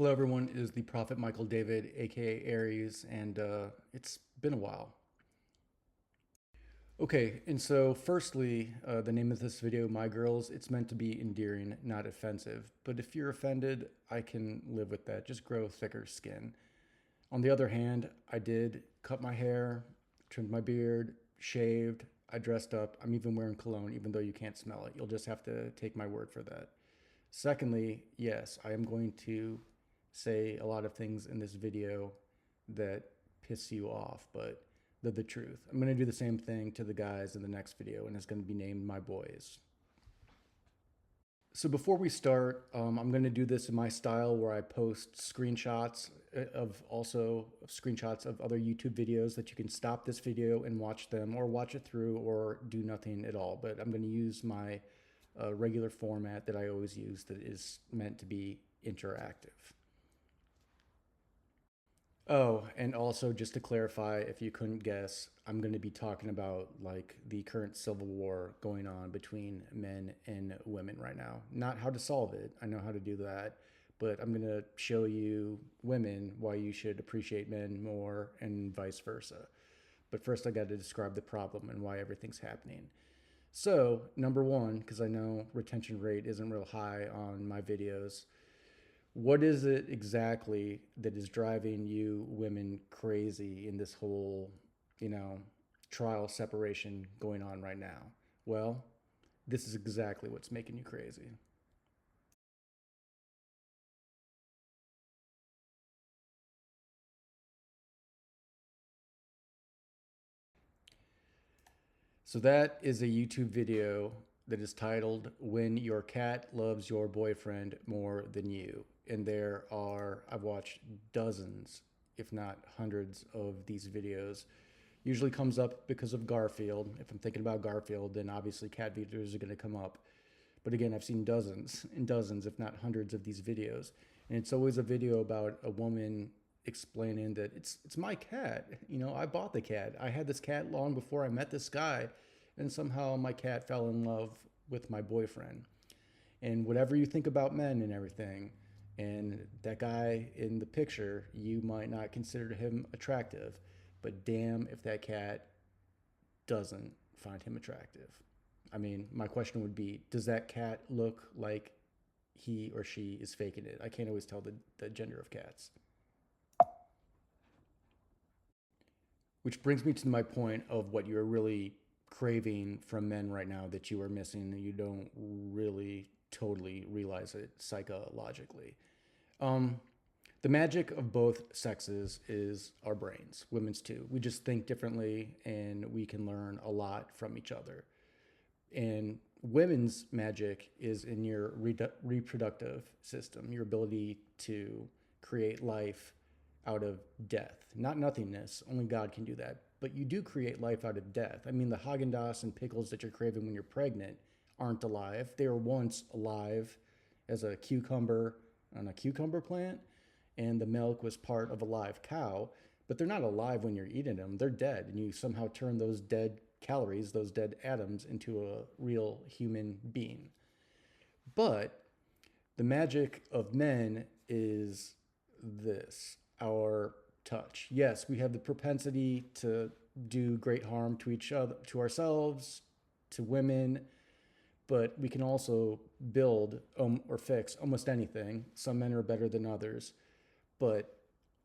Hello, everyone. It is the Prophet Michael David, aka Aries, and it's been a while. Okay, and so firstly, the name of this video, My Girls, it's meant to be endearing, not offensive. But if you're offended, I can live with that. Just grow thicker skin. On the other hand, I did cut my hair, trimmed my beard, shaved, I dressed up. I'm even wearing cologne, even though you can't smell it. You'll just have to take my word for that. Secondly, yes, I am going to say a lot of things in this video that piss you off, but they're the truth. I'm going to do the same thing to the guys in the next video, and it's going to be named My Boys. So before we start, I'm going to do this in my style where I post screenshots of screenshots of other YouTube videos that you can stop this video and watch them or watch it through or do nothing at all. But I'm going to use my regular format that I always use that is meant to be interactive. Oh, and also just to clarify, if you couldn't guess, I'm going to be talking about like the current civil war going on between men and women right now. Not how to solve it. I know how to do that, but I'm going to show you women why you should appreciate men more and vice versa. But first I got to describe the problem and why everything's happening. So, number one, because I know retention rate isn't real high on my videos, what is it exactly that is driving you women crazy in this whole, you know, trial separation going on right now? Well, this is exactly what's making you crazy. So that is a YouTube video that is titled When Your Cat Loves Your Boyfriend More Than You. And there are, I've watched dozens, if not hundreds, of these videos. Usually comes up because of Garfield. If I'm thinking about Garfield, then obviously cat videos are going to come up. But again, I've seen dozens and dozens, if not hundreds, of these videos. And it's always a video about a woman explaining that it's my cat. You know, I bought the cat. I had this cat long before I met this guy, and somehow my cat fell in love with my boyfriend. And whatever you think about men and everything, and that guy in the picture, you might not consider him attractive, but damn if that cat doesn't find him attractive. I mean, my question would be, does that cat look like he or she is faking it? I can't always tell the gender of cats. Which brings me to my point of what you're really craving from men right now that you are missing and you don't really totally realize it psychologically. Um, the magic of both sexes is our brains, women's too. We just think differently and we can learn a lot from each other. And women's magic is in your reproductive system, your ability to create life out of death, not nothingness. Only God can do that. But you do create life out of death. I mean, the Haagen Dazs and pickles that you're craving when you're pregnant aren't alive. They were once alive as a cucumber on a cucumber plant, and the milk was part of a live cow. But they're not alive when you're eating them. They're dead, and you somehow turn those dead calories, those dead atoms, into a real human being. But the magic of men is this, our touch. Yes, we have the propensity to do great harm to each other, to ourselves, to women, but we can also build or fix almost anything. Some men are better than others, but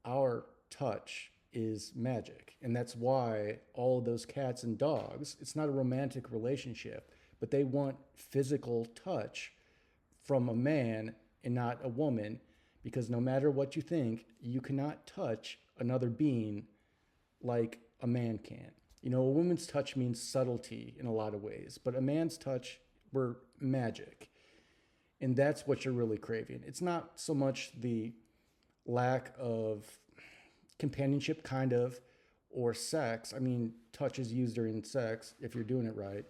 our touch is magic. And that's why all of those cats and dogs, it's not a romantic relationship, but they want physical touch from a man and not a woman, because no matter what you think, you cannot touch another being like a man can. You know, a woman's touch means subtlety in a lot of ways, but a man's touch, we're magic. And that's what you're really craving. It's not so much the lack of companionship, kind of, or sex. I mean, touch is used during sex if you're doing it right,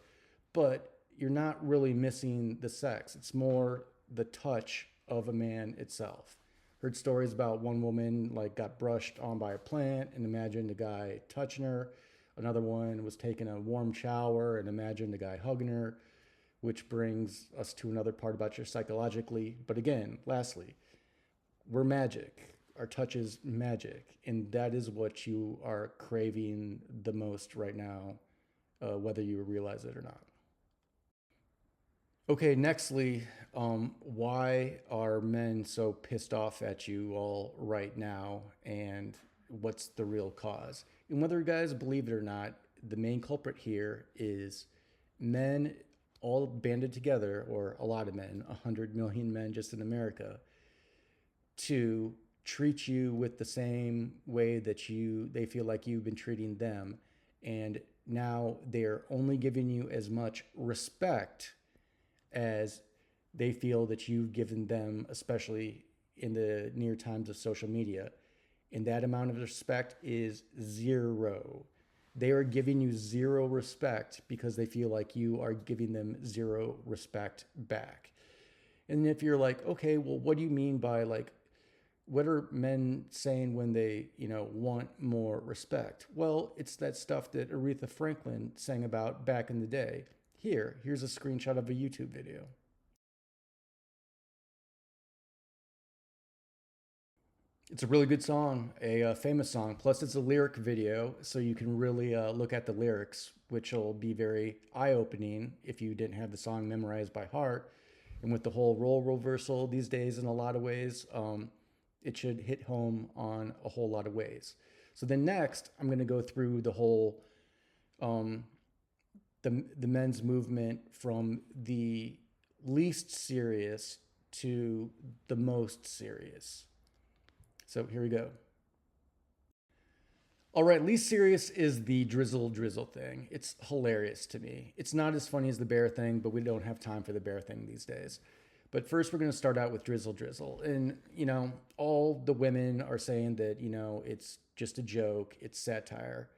but you're not really missing the sex. It's more the touch of a man itself. Heard stories about one woman like got brushed on by a plant and imagined a guy touching her. Another one was taking a warm shower and imagined a guy hugging her, which brings us to another part about your psychologically. But again, lastly, we're magic. Our touch is magic, and that is what you are craving the most right now, whether you realize it or not. Okay, nextly, why are men so pissed off at you all right now, and what's the real cause? And whether you guys believe it or not, the main culprit here is men all banded together, or a lot of men, 100 million men just in America, to treat you with the same way that they feel like you've been treating them, and now they're only giving you as much respect as they feel that you've given them, especially in the near times of social media. And that amount of respect is zero. They are giving you zero respect because they feel like you are giving them zero respect back. And if you're like, okay, well, what do you mean by like, what are men saying when they, want more respect? Well, it's that stuff that Aretha Franklin sang about back in the day. Here's a screenshot of a YouTube video. It's a really good song, a famous song. Plus, it's a lyric video, so you can really look at the lyrics, which will be very eye opening if you didn't have the song memorized by heart. And with the whole role reversal these days, in a lot of ways, it should hit home on a whole lot of ways. So then next, I'm going to go through the whole um, the men's movement from the least serious to the most serious. So here we go. All right, least serious is the drizzle thing. It's hilarious to me. It's not as funny as the bear thing, but we don't have time for the bear thing these days. But first, we're going to start out with drizzle. And, all the women are saying that, it's just a joke, it's satire.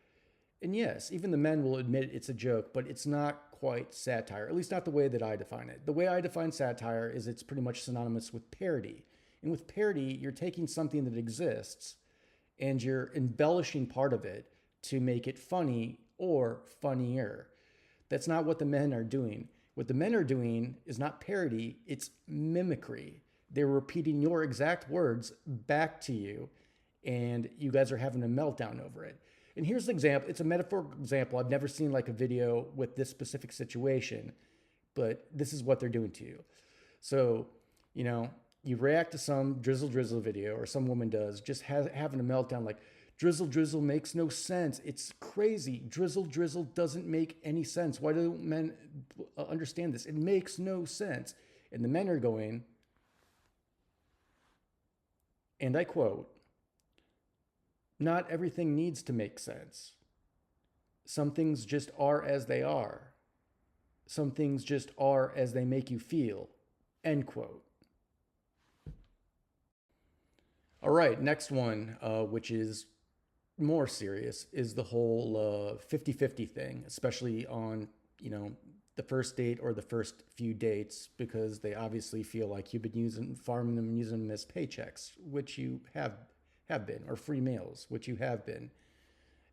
And yes, even the men will admit it's a joke, but it's not quite satire, at least not the way that I define it. The way I define satire is it's pretty much synonymous with parody. And with parody, you're taking something that exists and you're embellishing part of it to make it funny or funnier. That's not what the men are doing. What the men are doing is not parody, it's mimicry. They're repeating your exact words back to you, and you guys are having a meltdown over it. And here's an example. It's a metaphorical example. I've never seen like a video with this specific situation, but this is what they're doing to you. So, you react to some drizzle video, or some woman does, just having a meltdown like, drizzle makes no sense. It's crazy. Drizzle doesn't make any sense. Why don't men understand this? It makes no sense. And the men are going, and I quote, not everything needs to make sense. Some things just are as they are. Some things just are as they make you feel. End quote. All right, next one, which is more serious, is the whole 50-50 thing, especially on, the first date or the first few dates, because they obviously feel like you've been farming them and using them as paychecks, which you have been, or free meals, which you have been.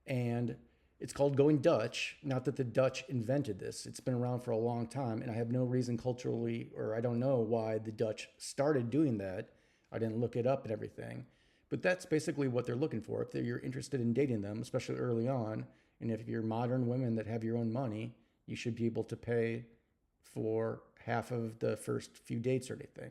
And it's called going Dutch. Not that the Dutch invented this. It's been around for a long time, and I have no reason culturally, or I don't know why the Dutch started doing that. I didn't look it up and everything. But that's basically what they're looking for. If you're interested in dating them, especially early on, and if you're modern women that have your own money, you should be able to pay for half of the first few dates or anything.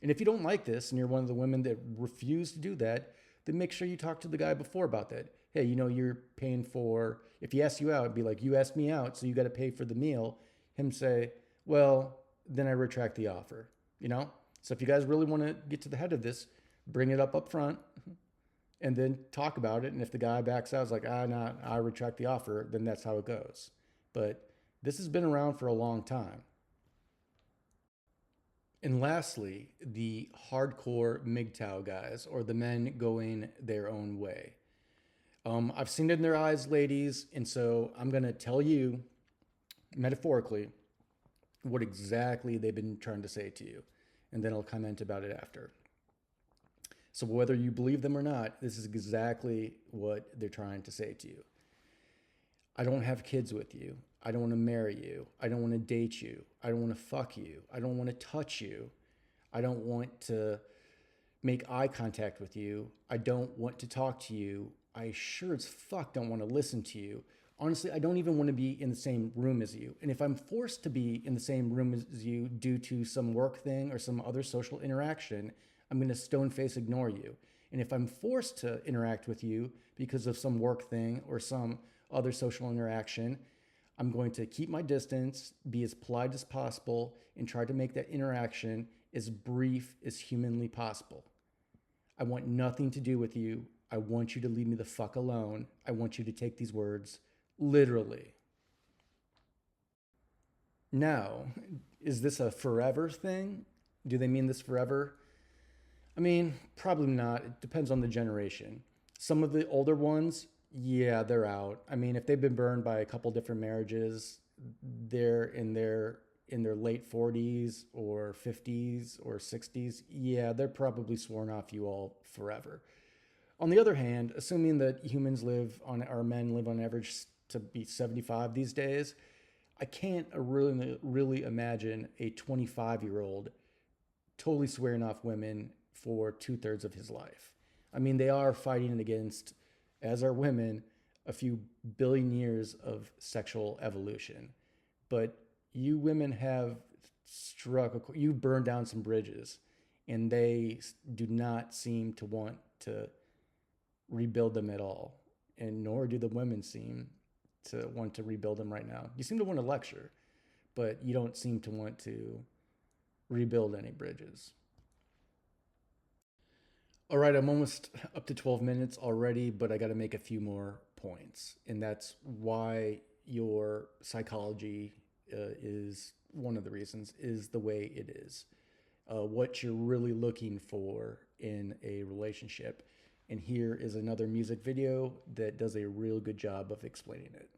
And if you don't like this and you're one of the women that refuse to do that, then make sure you talk to the guy before about that. Hey, you're paying for, if he asks you out, it'd be like, you asked me out, so you got to pay for the meal. Him say, well, then I retract the offer, So if you guys really want to get to the head of this, bring it up front and then talk about it. And if the guy backs out, is like, nah, I retract the offer, then that's how it goes. But this has been around for a long time. And lastly, the hardcore MGTOW guys, or the men going their own way. I've seen it in their eyes, ladies, and so I'm going to tell you, metaphorically, what exactly they've been trying to say to you, and then I'll comment about it after. So whether you believe them or not, this is exactly what they're trying to say to you. I don't have kids with you. I don't want to marry you. I don't want to date you. I don't want to fuck you. I don't want to touch you. I don't want to make eye contact with you. I don't want to talk to you. I sure as fuck don't want to listen to you. Honestly, I don't even want to be in the same room as you. And if I'm forced to be in the same room as you due to some work thing or some other social interaction, I'm going to stone face ignore you. And if I'm forced to interact with you because of some work thing or some other social interaction, I'm going to keep my distance, be as polite as possible, and try to make that interaction as brief as humanly possible. I want nothing to do with you. I want you to leave me the fuck alone. I want you to take these words literally. Now, is this a forever thing? Do they mean this forever? I mean, probably not. It depends on the generation. Some of the older ones, yeah, they're out. I mean, if they've been burned by a couple different marriages, they're in their late 40s or 50s or 60s. Yeah, they're probably sworn off you all forever. On the other hand, assuming that men live on average to be 75 these days, I can't really imagine a 25-year-old totally swearing off women for 2/3 of his life. I mean, they are fighting against, as are women, a few billion years of sexual evolution. But you women have you burned down some bridges, and they do not seem to want to rebuild them at all. And nor do the women seem to want to rebuild them right now. You seem to want to lecture, but you don't seem to want to rebuild any bridges. All right, I'm almost up to 12 minutes already, but I got to make a few more points. And that's why your psychology is one of the reasons, is the way it is. What you're really looking for in a relationship. And here is another music video that does a real good job of explaining it.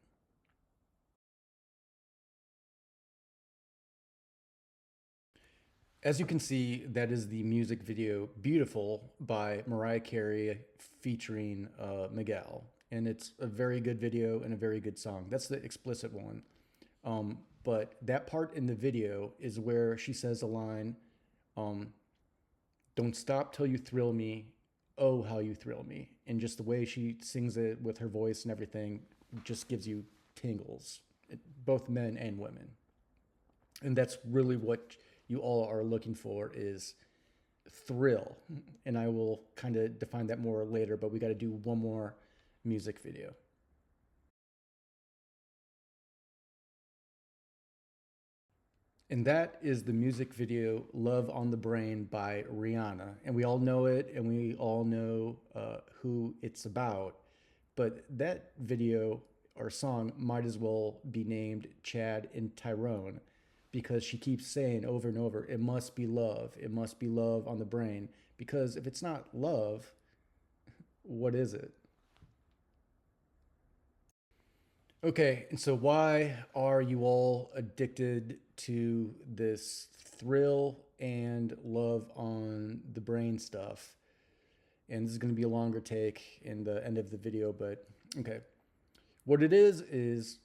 As you can see, that is the music video Beautiful by Mariah Carey featuring Miguel. And it's a very good video and a very good song. That's the explicit one. But that part in the video is where she says a line, um, don't stop till you thrill me. Oh, how you thrill me. And just the way she sings it with her voice and everything just gives you tingles, both men and women. And that's really what you all are looking for, is thrill. And I will kind of define that more later, but we got to do one more music video. And that is the music video Love on the Brain by Rihanna. And we all know it, and we all know who it's about. But that video or song might as well be named Chad and Tyrone, because she keeps saying over and over, it must be love. It must be love on the brain. Because if it's not love, what is it? Okay, and so why are you all addicted to this thrill and love on the brain stuff? And this is going to be a longer take in the end of the video, but okay. What it is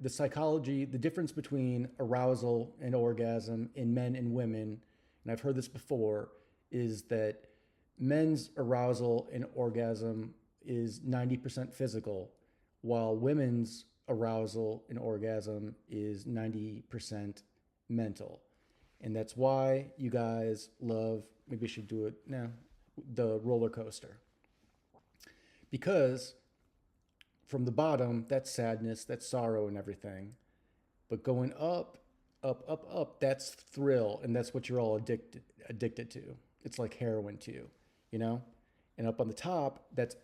the psychology, the difference between arousal and orgasm in men and women, and I've heard this before, is that men's arousal and orgasm is 90% physical, while women's arousal and orgasm is 90% mental. And that's why you guys love, maybe I should do it now, the roller coaster. Because from the bottom, that's sadness, that's sorrow and everything. But going up, up, that's thrill. And that's what you're all addicted to. It's like heroin to you, you know? And up on the top, that's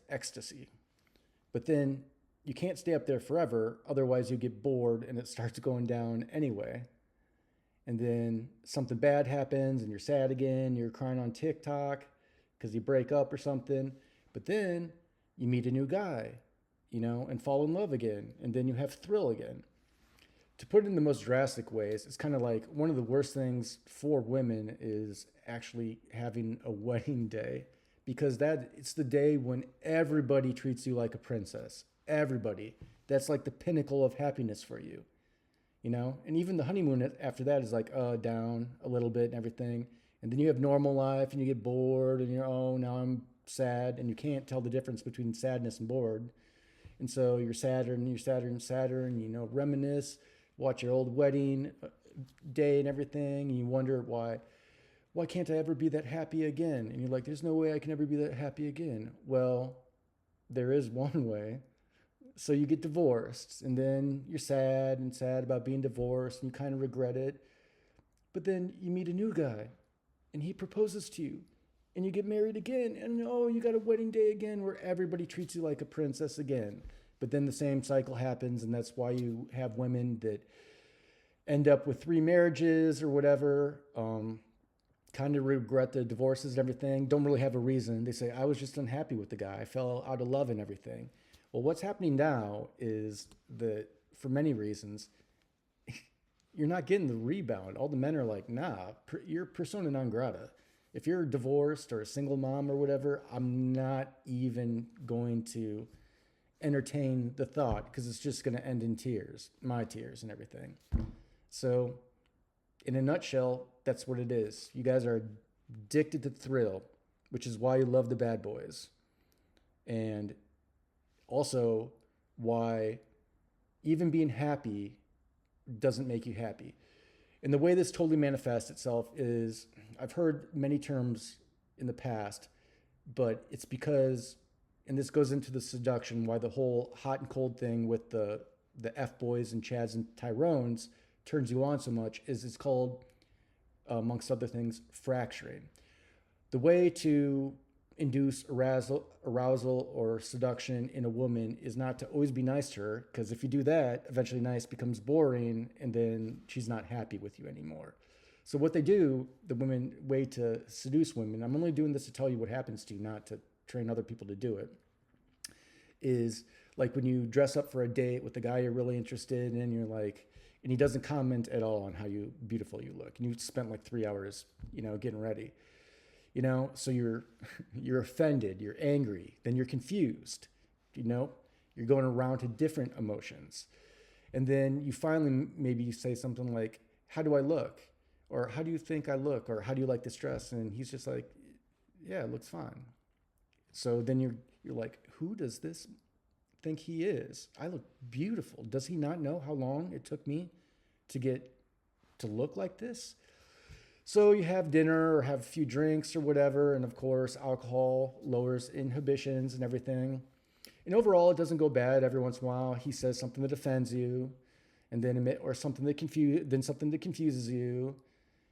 ecstasy. But then you can't stay up there forever. Otherwise, you get bored and it starts going down anyway. And then something bad happens and you're sad again. You're crying on TikTok because you break up or something. But then you meet a new guy, you know, and fall in love again. And then you have thrill again. To put it in the most drastic ways, it's kind of like one of the worst things for women is actually having a wedding day, because it's the day when everybody treats you like a princess. Everybody. That's like the pinnacle of happiness for you, you know? And even the honeymoon after that is like down a little bit and everything. And then you have normal life and you get bored and you're, oh, now I'm sad. And you can't tell the difference between sadness and bored. And so you're sadder and you're sadder and sadder and, reminisce, watch your old wedding day and everything. And you wonder why can't I ever be that happy again? And you're like, there's no way I can ever be that happy again. Well, there is one way. So you get divorced and then you're sad and sad about being divorced and you kind of regret it. But then you meet a new guy and he proposes to you and you get married again and oh, you got a wedding day again where everybody treats you like a princess again. But then the same cycle happens, and that's why you have women that end up with 3 marriages or whatever, kind of regret the divorces and everything, don't really have a reason. They say, I was just unhappy with the guy. I fell out of love and everything. Well, what's happening now is that for many reasons, you're not getting the rebound. All the men are like, nah, you're persona non grata. If you're divorced or a single mom or whatever, I'm not even going to entertain the thought because it's just going to end in tears, my tears and everything. So, in a nutshell, that's what it is. You guys are addicted to thrill, which is why you love the bad boys. And also why even being happy doesn't make you happy. And the way this totally manifests itself is I've heard many terms in the past, but it's because, and this goes into the seduction, why the whole hot and cold thing with the F boys and Chads and Tyrones turns you on so much is it's called, amongst other things, fracturing. The way to induce arousal or seduction in a woman is not to always be nice to her, because if you do that, eventually nice becomes boring and then she's not happy with you anymore. So what they do, the women, way to seduce women, I'm only doing this to tell you what happens to you, not to train other people to do it, is like when you dress up for a date with the guy you're really interested in, you're like, and he doesn't comment at all on how beautiful you look, and you spent like 3 hours, getting ready. So you're offended, you're angry, then you're confused, you're going around to different emotions. And then you finally maybe say something like, how do I look? Or how do you think I look? Or how do you like this dress? And he's just like, yeah, it looks fine. So then you're like, who does this think he is? I look beautiful. Does he not know how long it took me to get to look like this? So you have dinner or have a few drinks or whatever, and of course alcohol lowers inhibitions and everything. And overall, it doesn't go bad. Every once in a while, he says something that offends you, and then something that confuses you,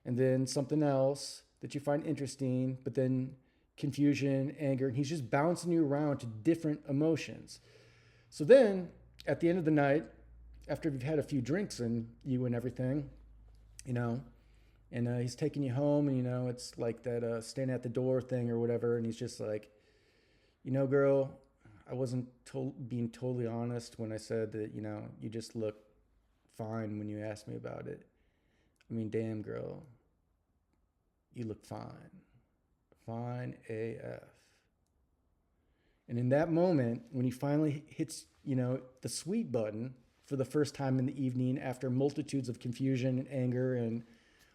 and then something else that you find interesting, but then confusion, anger, and he's just bouncing you around to different emotions. So then, at the end of the night, after you've had a few drinks and you and everything, and he's taking you home, and it's like that stand at the door thing or whatever, and he's just like, girl, I wasn't being totally honest when I said that, you just look fine when you asked me about it. I mean, damn, girl, you look fine. Fine AF. And in that moment, when he finally hits, the sweet button for the first time in the evening after multitudes of confusion and anger and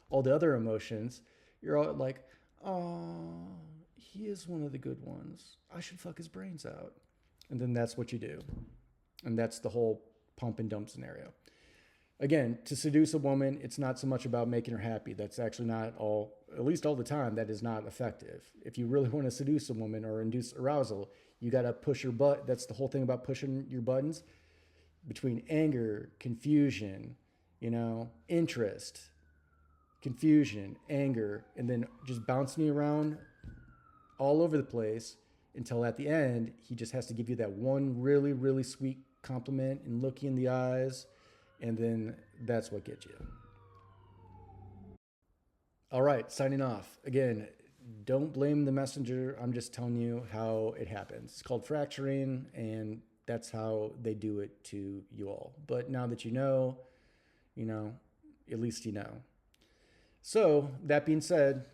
all the other emotions, you're all like, oh, he is one of the good ones. I should fuck his brains out. And then that's what you do. And that's the whole pump and dump scenario. Again, to seduce a woman, it's not so much about making her happy. That's actually not all, at least all the time, that is not effective. If you really want to seduce a woman or induce arousal, you got to push your butt. That's the whole thing about pushing your buttons between anger, confusion, interest, confusion, anger, and then just bouncing you around all over the place until at the end, he just has to give you that one really, really sweet compliment and look you in the eyes, and then that's what gets you. All right, signing off. Again, don't blame the messenger. I'm just telling you how it happens. It's called fracturing, and that's how they do it to you all. But now that you know, at least you know. So, that being said,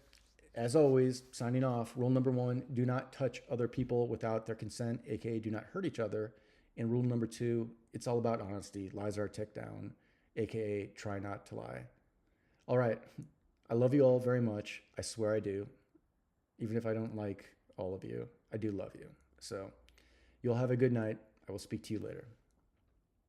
as always, signing off, rule number 1, do not touch other people without their consent, aka do not hurt each other. And rule number 2, it's all about honesty. Lies are a tick down, aka try not to lie. All right, I love you all very much. I swear I do. Even if I don't like all of you, I do love you. So you'll have a good night. I will speak to you later.